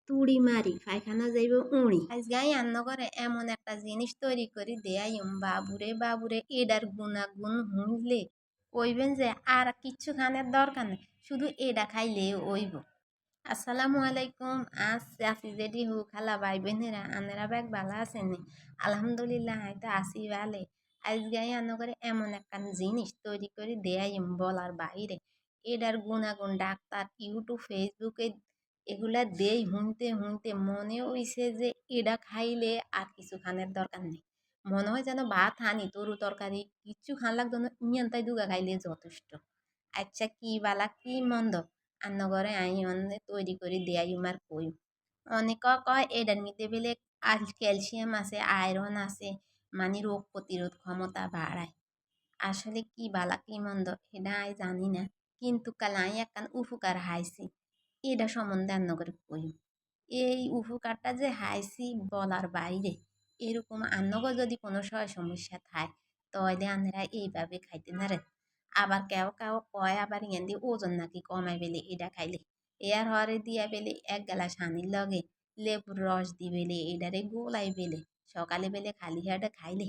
তুড়ি মারি পায়খানা যাইব উড়ি। আজগাই আন্ন করে এমন একটা জিনিস তৈরি করি দেয়াইম বাবুরে বাবুরে এডার গুণাগুণ হইলে কইবেন যে আর কিচ্ছু খানের দরকার নেই, শুধু এডা খাইলে ওইব। আসসালামু আলাইকুম। আজ চাচি জেঠি হু খালা ভাই বোনেরা আনেরা ব্যাগ ভালো আছেন নি? আলহামদুলিল্লাহ আমি তো আসি ভালে। আজগাই আন্ন করে এমন একটা জিনিস তৈরি করে দেয়াইম বলার বাইরে। এডার গুণাগুণ ডাক্তার ইউটিউব ফেসবুকে এগুলা দেই হুনতে হুনতে মনে হইছে যে এটা খাইলে আর কিছু খানের দরকার নেই। মনে হয় যেন ভাত হানি তরু তরকারি কিচ্ছু খান লাগতো না, ইয়ান্তাই দুগা খাইলে যথেষ্ট। আচ্ছা কি বালা কি মন্দ আন্ন ঘরে আই অন্নে তৈরি করে দেয়াই উমার কই। অনেক কয় এটার মধ্যে বেলে আর ক্যালসিয়াম আছে, আয়রন আছে, মানে রোগ প্রতিরোধ ক্ষমতা বাড়ায়। আসলে কি বালা কি মন্দ এটা আই জানি না, কিন্তু কাল আই একখান উপকার হাইছি এটা সম্বন্ধে আন্নগরে কই। এই উপকারটা যে হাইছি বলার বাইরে। এরকম আন্নগর যদি কোনো সমস্যা থাকে তাহলে আন্নারা এইভাবে খাইতে নারেন। আবার কেউ কেউ কয় আবার ইয়ান দিয়ে ওজন নাকি কমায় বেলে এটা খাইলে। এর হরে দিয়া বেলে এক গ্লাস হানির লগে লেবুর রস দি বেলে এটারে গোলাই বেলে সকালে বেলে খালি হাটে খাইলে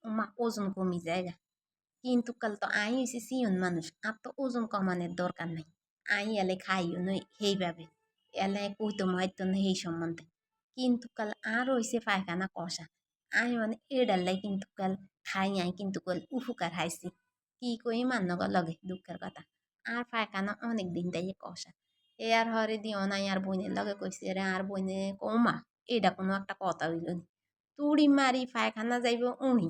ওমা ওজন কমি যায়। কিন্তু কাল তো আই হইছি সিয়ন মানুষ, আর তো ওজন কমানোর দরকার নাই। আই এলে খাইও নই সেইভাবে, এলে কইতো মাইতো না এই সম্বন্ধে। কিন্তু কাল আর হইছে পায়খানা কষা। আই মানে এডাল্লাই কিন্তু কাল খাই আই কিন্তু কাল উপকার হাইছি। কি কই মান্যগর লগে দুঃখের কথা। আর পায়খানা অনেক দিন তাই কষা। এ আর হরে দিও নাই আর বইনের লগে কইছে রে আর বইনে কৌমা এটা কোনো একটা কথা হইল নি। তুড়ি মারি পায়খানা যাইব উনি।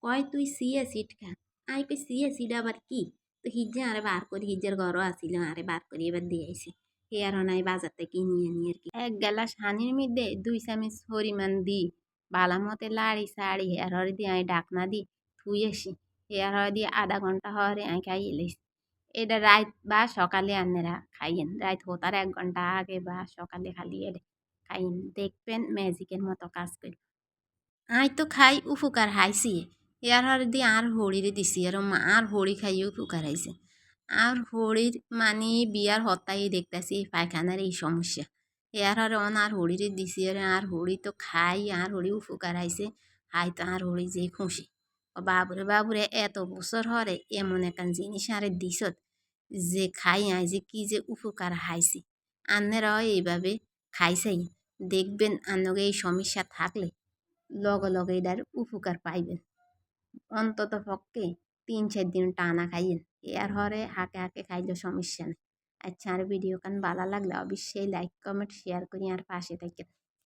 কয় তুই সিএসিড খা। আই কই সিএসিড আবার কি? তো হিজ্জে আরে বার করি হিজ্জের ঘরও আসিল আরে বার করি এবার দিয়ে আইছি। হে আর নাই বাজার থেকে কিনি আনি আর কি। এক গ্লাস হানির মধ্যে 2 চামচ পরিমাণ দি বালা মতে লাড়ি সাড়ি হেয়ার হরে দিয়ে আই ডাকনা দি থুই আসি। হেয়ার হরে দিয়ে আধা ঘন্টা হরে আই খাই এলাইছি। এটা রাত বা সকালে আন্নেরা খাইয়েন, রাত হতার 1 ঘন্টা আগে বা সকালে খালি এটা খাইয়েন, দেখবেন ম্যাজিকের মতো কাজ করে। আই তো খাই উপকার হাইছি। ইয়ার হরে দিয়ে আর হরিরে দিছি আর মা আর হরি খাইয়ে উপকার হাইছে। আর হরির মানে বিয়ার হত্যাই দেখতেছি এই পায়খানার এই সমস্যা। ইয়ার হরে অন আর হরিরে দিছি আর হরি তো খাই আর হরি উপকার হাইছে। হাই তো আর হরি যে খুশি। বাবুরে বাবুরে এত বছর হরে এমন একটা জিনিস আরে দিছত যে খাই আই যে কি যে উপকার হাইছি। আন্নেরাও এইভাবে খাইছাই, দেখবেন আন্নগে এই সমস্যা থাকলে লগে লগে এটার উপকার পাইবেন। অন্তত পক্ষে 3-4 দিন টানা খাইয়েন। এর হরে হাঁকে হাঁকে খাইলে সমস্যা নেই। আচ্ছা আর ভিডিও কান ভালো লাগলে অবশ্যই লাইক কমেন্ট শেয়ার করি আর পাশে থাকেন।